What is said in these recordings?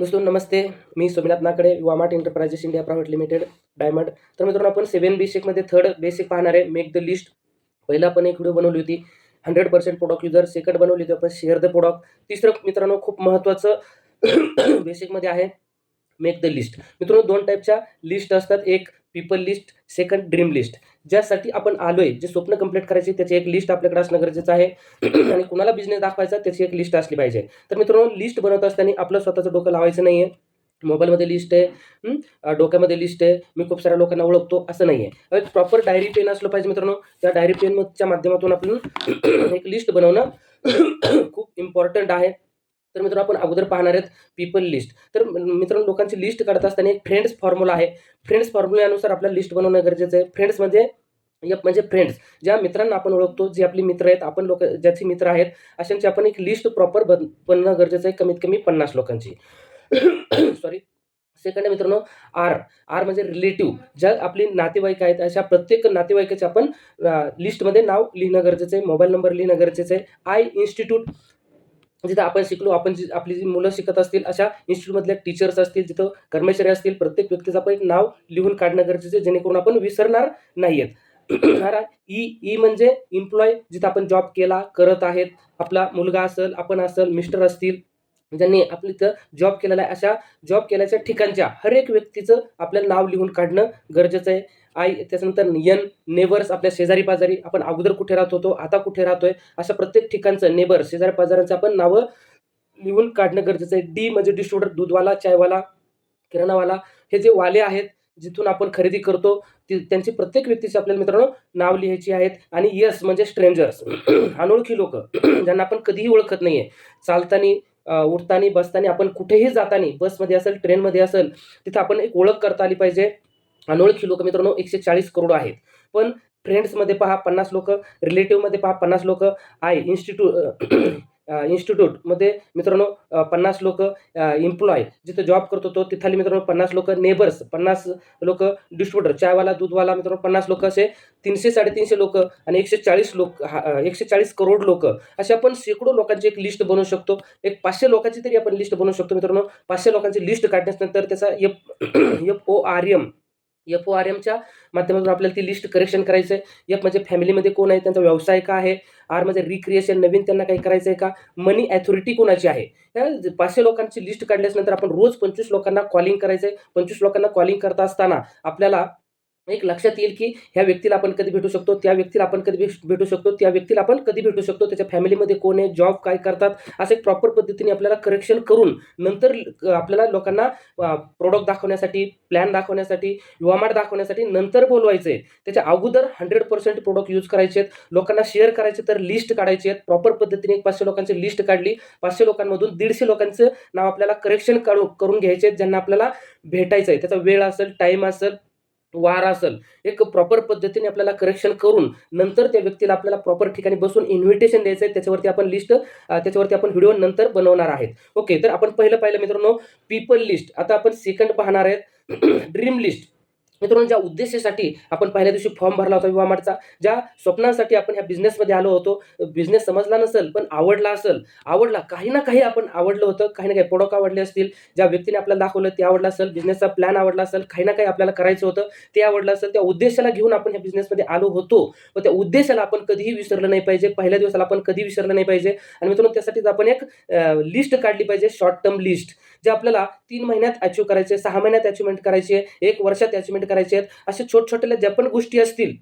दोस्तों नमस्ते. मी Somnath Nakade, Vamart enterprises India private limited, diamond. तर मित्रांनो आपण 7 बेसिकमध्ये थर्ड बेसिक पाहणार आहे, मेक द लिस्ट. पहिला आपण एक व्हिडिओ बनवली होती 100% प्रोडक्ट युजर. सेकंड बनवली होती आपण शेअर द प्रोडक्ट. तिसरं मित्रांनो खूप महत्त्वाचं बेसिकमध्ये आहे मेक द लिस्ट. मित्रांनो 2 टाईपच्या लिस्ट असतात, एक people list, second dream list. ज्यासाठी आपण आलोय, जे स्वप्न कंप्लीट करायचे त्याची एक लिस्ट आपल्याकडे असणं गरजेचं आहे आणि कुणाला बिझनेस दाखवायचा त्याची एक लिस्ट असली पाहिजे. तर मित्रांनो लिस्ट बनवत असताना आपलं स्वतःचं डोकं लावायचं नाहीये. मोबाईलमध्ये लिस्ट आहे, डोक्यामध्ये लिस्ट आहे, मी खूप साऱ्या लोकांना ओळखतो असं नाहीये. एक प्रॉपर डायरी पेन असलं पाहिजे मित्रांनो. त्या डायरी पेनच्या माध्यमातून आपण एक लिस्ट बनवणं खूप इम्पॉर्टंट आहे. तर मित्रांनो आपण अगोदर पाहणार आहेत पीपल लिस्ट. तर मित्रांनो लोकांची लिस्ट काढत असताना एक फ्रेंड्स फॉर्म्युला आहे. फ्रेंड्स फॉर्म्युल्यानुसार आपल्याला लिस्ट बनवणं गरजेचं आहे. फ्रेंड्स म्हणजे फ्रेंड्स, ज्या मित्रांना आपण ओळखतो, जे आपले मित्र आहेत, आपण लोक ज्याचे मित्र आहेत, अशांची आपण एक लिस्ट प्रॉपर बनणं गरजेचं आहे, कमीत कमी 50 लोकांची. सॉरी. सेकंड आहे मित्रांनो आर. आर म्हणजे रिलेटिव्ह, ज्या आपली नातेवाईक आहेत, अशा प्रत्येक नातेवाईकाचे आपण लिस्टमध्ये नाव लिहिणं गरजेचं आहे, मोबाईल नंबर लिहिणं गरजेचं आहे. आय इन्स्टिट्यूट, जिथं आपण शिकलो, आपण आपली जी मुलं शिकत असतील अशा इन्स्टिट्यूटमधल्या टीचर्स असतील, जिथं कर्मचारी असतील, प्रत्येक व्यक्तीचं आपण एक नाव लिहून काढणं गरजेचं आहे, जेणेकरून आपण विसरणार नाहीयेत. ई म्हणजे एम्प्लॉय, जिथं आपण जॉब केला, करत आहेत, आपला मुलगा असेल, आपण असेल, मिस्टर असतील, ज्यांनी आपल्या इथं जॉब केलेला आहे, अशा जॉब केल्याच्या ठिकाणच्या हर एक व्यक्तीचं आपल्याला नाव लिहून काढणं गरजेचं आहे. त्याच्यानंतर एन, नेबर्स, आपल्या शेजारी पाजारी, आपण अगोदर कुठे राहत होतो, आता कुठे राहतोय, अशा प्रत्येक ठिकाणचं नेबर, शेजारी पाजारांचं आपण नावं लिहून काढणं गरजेचं आहे. डी म्हणजे डिस्ट्रीब्युटर, दूधवाला, चायवाला, किराणावाला, हे जे वाले आहेत, जिथून आपण खरेदी करतो, त्यांची प्रत्येक व्यक्तीची आपल्याला मित्रांनो नाव लिहायची आहेत. आणि येस म्हणजे स्ट्रेंजर्स, अनोळखी लोक, ज्यांना आपण कधीही ओळखत नाहीये. चालतानी, उठतानी, बसतानी, आपण कुठेही जातानी, बसमध्ये असेल, ट्रेनमध्ये असेल, तिथं आपण एक ओळख करता आली पाहिजे. अनोळखी लोक मित्रांनो 140 करोड आहेत. पण फ्रेंड्समध्ये पहा 50 लोक, रिलेटिव्हमध्ये पहा 50 लोक, आय इन्स्टिट्यूटमध्ये मित्रांनो 50 लोक, एम्प्लॉय जिथं जॉब करतो तो तिथली मित्रांनो 50 लोक, नेबर्स 50 लोक, डिस्ट्रीब्युटर, चायवाला, दूधवाला मित्रांनो 50 लोक, असे 300-350 लोक आणि 140 लोक, 140 करोड लोक, असे आपण शेकडो लोकांची एक लिस्ट बनवू शकतो. एक 500 लोकांची तरी आपण लिस्ट बनवू शकतो मित्रांनो. 500 लोकांची लिस्ट काढल्यानंतर त्याचा FORMच्या माध्यमातून आपल्याला ती लिस्ट करेक्शन करायचं आहे. एफ म्हणजे फॅमिलीमध्ये कोण आहे, त्यांचा व्यवसाय काय आहे. आर म्हणजे रिक्रिएशन, नवीन त्यांना काही करायचं आहे का. मनी अथॉरिटी कोणाची आहे. त्या 500 लोकांची लिस्ट काढल्यानंतर आपण रोज 25 लोकांना कॉलिंग करायचं आहे. 25 लोकांना कॉलिंग करत असताना आपल्याला एक लक्षात येईल की ह्या व्यक्तीला आपण कधी भेटू शकतो, त्या व्यक्तीला आपण कधी भेटू शकतो, त्या व्यक्तीला आपण कधी भेटू शकतो, त्याच्या फॅमिलीमध्ये कोण आहे, जॉब काय करतात, असं एक प्रॉपर पद्धतीने आपल्याला करेक्शन करून नंतर आपल्याला लोकांना प्रॉडक्ट दाखवण्यासाठी, प्लॅन दाखवण्यासाठी, युवामार्ट दाखवण्यासाठी नंतर बोलवायचं आहे. त्याच्या अगोदर 100% प्रोडक्ट यूज करायचे आहेत. लोकांना शेअर करायचे तर लिस्ट काढायची आहे. प्रॉपर पद्धतीने एक 500 लोकांची लिस्ट काढली. 500 लोकांमधून 150 लोकांचं नाव आपल्याला करेक्शन करून घ्यायचे आहेत, ज्यांना आपल्याला भेटायचं आहे. त्याचा वेळ असेल, टाईम असेल, वार असेल, एक प्रॉपर पद्धतीने आपल्याला करेक्शन करून नंतर त्या व्यक्तीला आपल्याला प्रॉपर ठिकाणी बसून इन्व्हिटेशन द्यायचं आहे. त्याच्यावरती आपण लिस्ट, त्याच्यावरती आपण व्हिडिओ नंतर बनवणार आहेत. ओके, तर आपण पाहिलं मित्रांनो पीपल लिस्ट. आता आपण सेकंड पाहणार आहेत ड्रीम लिस्ट. मित्रांनो ज्या उद्देशासाठी आपण पहिल्या दिवशी फॉर्म भरला होता युवामार्टचा, ज्या स्वप्नांसाठी आपण ह्या बिझनेसमध्ये आलो होतो, बिझनेस समजला नसेल पण आवडला असेल, काही ना काही आपण आवडलं होतं, काही ना काही प्रोडक्ट आवडले असतील, ज्या व्यक्तीने आपल्याला दाखवलं ते आवडलं असेल, बिझनेसचा प्लॅन आवडला असेल, काही ना काही आपल्याला करायचं होतं ते आवडलं असेल, त्या उद्देशाला घेऊन आपण ह्या बिझनेसमध्ये आलो होतो. व त्या उद्देशाला आपण कधीही विसरलं नाही पाहिजे, पहिल्या दिवसाला आपण कधी विसरलं नाही पाहिजे. आणि मित्रांनो त्यासाठीच आपण एक लिस्ट काढली पाहिजे, शॉर्ट टर्म लिस्ट, जे आपल्याला 3 महिन्यात अचीव्ह करायचे, 6 महिन्यात अचिव्हमेंट करायची आहे, 1 वर्षात अचिव्हमेंट करायचे आहेत. अशा छोट्या ज्या पण गोष्टी असतील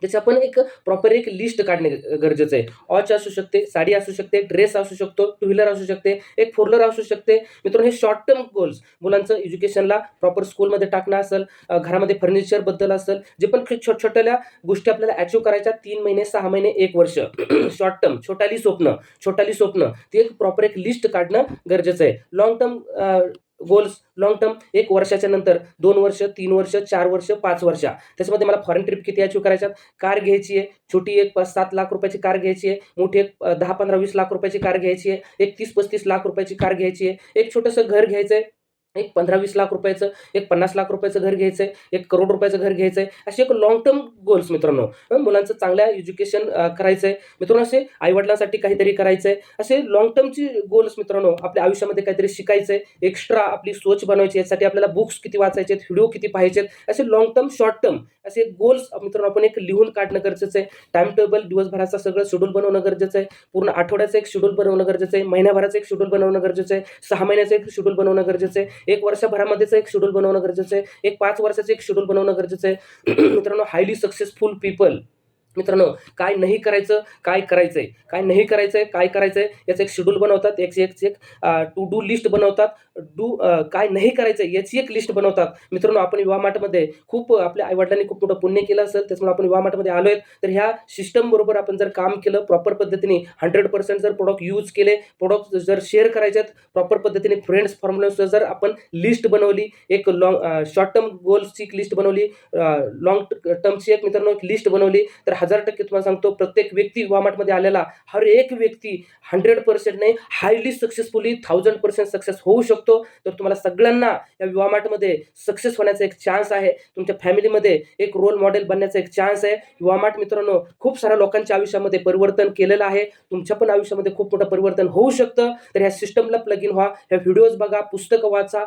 त्याची आपण एक प्रॉपर एक लिस्ट काढणे गरजेचं आहे. वॉच असू शकते, साडी असू शकते, ड्रेस असू शकतो, टू व्हीलर असू शकते, एक फोर व्हीलर असू शकते. मित्रांनो हे शॉर्ट टर्म गोल्स, मुलांचं एज्युकेशनला प्रॉपर स्कूलमध्ये टाकणं असेल, घरामध्ये फर्निचर बद्दल असेल, जे पण छोट्या गोष्टी आपल्याला अचीव्ह करायच्या 3 महिने, 6 महिने, 1 वर्ष, शॉर्ट टर्म, छोटाली स्वप्न, ती एक प्रॉपर एक लिस्ट काढणं गरजेचं आहे. Long term goals, long term 1 वर्षाच्या नंतर, 2 वर्ष, 3 वर्ष, 4 वर्ष, 5 वर्ष, त्याच्यामध्ये मला फॉरेन ट्रिप किती अचीव्ह करायच्यात, कार घ्यायची आहे, छोटी एक 5-7 लाख रुपयाची कार घ्यायची आहे, मोठी एक 10-15-20 लाख रुपयाची कार घ्यायची आहे, एक 30-35 लाख रुपयाची कार घ्यायची आहे, एक छोटंसं घर घ्यायचं आहे, एक 15-20 लाख रुपयाचं, एक 50 लाख रुपयाचं घर घ्यायचं आहे, 1 करोड रुपयाचं घर घ्यायचं आहे. अशी एक लाँग टर्म गोल्स मित्रांनो. मुलांचं चांगल्या एज्युकेशन करायचं आहे. मित्रांनो असे आई-वडिलांसाठी काहीतरी करायचं आहे. असे लाँग टर्मची गोल्स मित्रांनो, आपल्या आयुष्यामध्ये काहीतरी शिकायचं आहे, एक्स्ट्रा आपली सोच बनवायची. यासाठी आपल्याला बुक्स किती वाचायचे आहेत, व्हिडिओ किती पाहायचे आहेत, असे लाँग टर्म, शॉर्ट टर्म असे गोल्स मित्रांनो आपण एक लिहून काढणं गरजेचं आहे. टाईम टेबल दिवसभराचं सगळं शेड्यूल बनवणं गरजेचं आहे. पूर्ण आठवड्याचं एक शेड्यूल बनवणं गरजेचं आहे. महिन्याभराचं एक शेड्यूल बनवणं गरजेचं आहे. 6 महिन्याचं एक शेड्यूल बनवणं गरजेचं आहे. 1 वर्षभरामध्येच एक शेड्यूल बनवणं गरजेचं आहे. एक 5 वर्षाचं एक शेड्यूल बनवणं गरजेचं आहे. मित्रांनो हायली सक्सेसफुल पीपल मित्रांनो काय नाही करायचं, काय करायचंय, काय नाही करायचंय, काय करायचंय याचं एक शेड्यूल बनवतात. एक टू डू लिस्ट बनवतात. काय नाही करायचंय याची एक लिस्ट बनवतात. मित्रांनो आपण युवा मार्टमध्ये खूप आपल्या आई-वडिलांनी खूप मोठं पुण्य केलं असेल, त्याच्यामुळे आपण युवा मार्टमध्ये आलोय. तर ह्या सिस्टम बरोबर आपण जर काम केलं प्रॉपर पद्धतीने 100% जर प्रॉडक्ट यूज केले, प्रॉडक्ट जर शेअर करायचे प्रॉपर पद्धतीने फ्रेंड्स फॉर्म्युला जर आपण लिस्ट बनवली, एक शॉर्ट टर्म गोल्सची एक लिस्ट बनवली, लॉंग टर्मची एक मित्रांनो एक लिस्ट बनवली, तर 1000% तुम्हाला सांगतो प्रत्येक व्यक्ती युवा मार्टमध्ये आलेला हर एक व्यक्ती 100% नाही हायली सक्सेसफुली 1000% सक्सेस होऊ शकतो. तर तुम्हाला सगळ्यांना या युवा मार्टमध्ये सक्सेस होण्याचा एक चान्स आहे. तुमच्या फॅमिलीमध्ये एक रोल मॉडेल बनण्याचा एक चान्स आहे. युवा मार्ट मित्रांनो खूप साऱ्या लोकांच्या आयुष्यामध्ये परिवर्तन केलेलं आहे. तुमच्या पण आयुष्यामध्ये खूप मोठं परिवर्तन होऊ शकतं. तर ह्या सिस्टमला प्लग इन व्हा, ह्या व्हिडिओज बघा, पुस्तकं वाचा,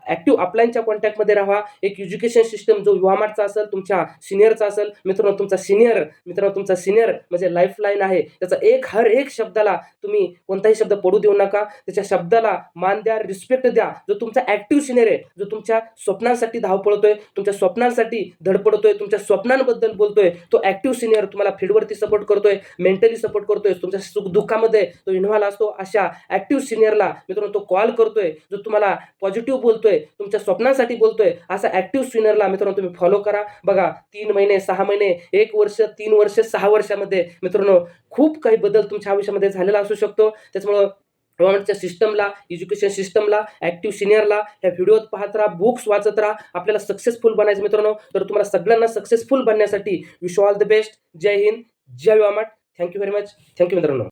ऍक्टिव्ह अपलाईनच्या कॉन्टॅक्टमध्ये राहा. एक एज्युकेशन सिस्टम जो युवा मार्टचा असेल, तुमच्या सिनियरचा असेल मित्रांनो, तुमचा सिनियर म्हणजे लाईफलाईन आहे. त्याचा हर एक शब्दाला तुम्ही कोणताही शब्द पडू देऊ नका. त्याच्या शब्दाला मान द्या, रिस्पेक्ट द्या. जो तुमचा ऍक्टिव्ह सिनियर आहे, जो तुमच्या स्वप्नांसाठी धावपळतोय, तुमच्या स्वप्नांसाठी धडपडतोय, तुमच्या स्वप्नांबद्दल बोलतोय, तो ऍक्टिव्ह सिनियर तुम्हाला फील्डवरती सपोर्ट करतोय, मेंटली सपोर्ट करतोय, तुमच्या सुख दुःखामध्ये तो इन्व्हॉल्व असतो. अशा ऍक्टिव्ह सिनियरला मित्रांनो तो कॉल करतोय, जो तुम्हाला पॉझिटिव्ह बोलतोय, तुमच्या स्वप्नांसाठी बोलतोय, असा ऍक्टिव्ह सिनियरला मित्रांनो तुम्ही फॉलो करा. बघा 3 महिने, 6 महिने, 1 वर्ष, 3 वर्ष, 6 वर्षामध्ये मित्रांनो खूप काही बदल तुमच्या आयुष्यामध्ये झालेला असू शकतो. त्याच्यामुळं गव्हर्नमेंटच्या सिस्टमला, एज्युकेशन सिस्टमला, ऍक्टिव्ह सिनियरला ह्या व्हिडिओ पाहत राहा, बुक्स वाचत राहा. आपल्याला सक्सेसफुल बनायचं मित्रांनो. तर तुम्हाला सगळ्यांना सक्सेसफुल बनण्यासाठी विश ऑल द बेस्ट. जय हिंद, जय युवा mart. Thank you very much. Thank you मित्रांनो.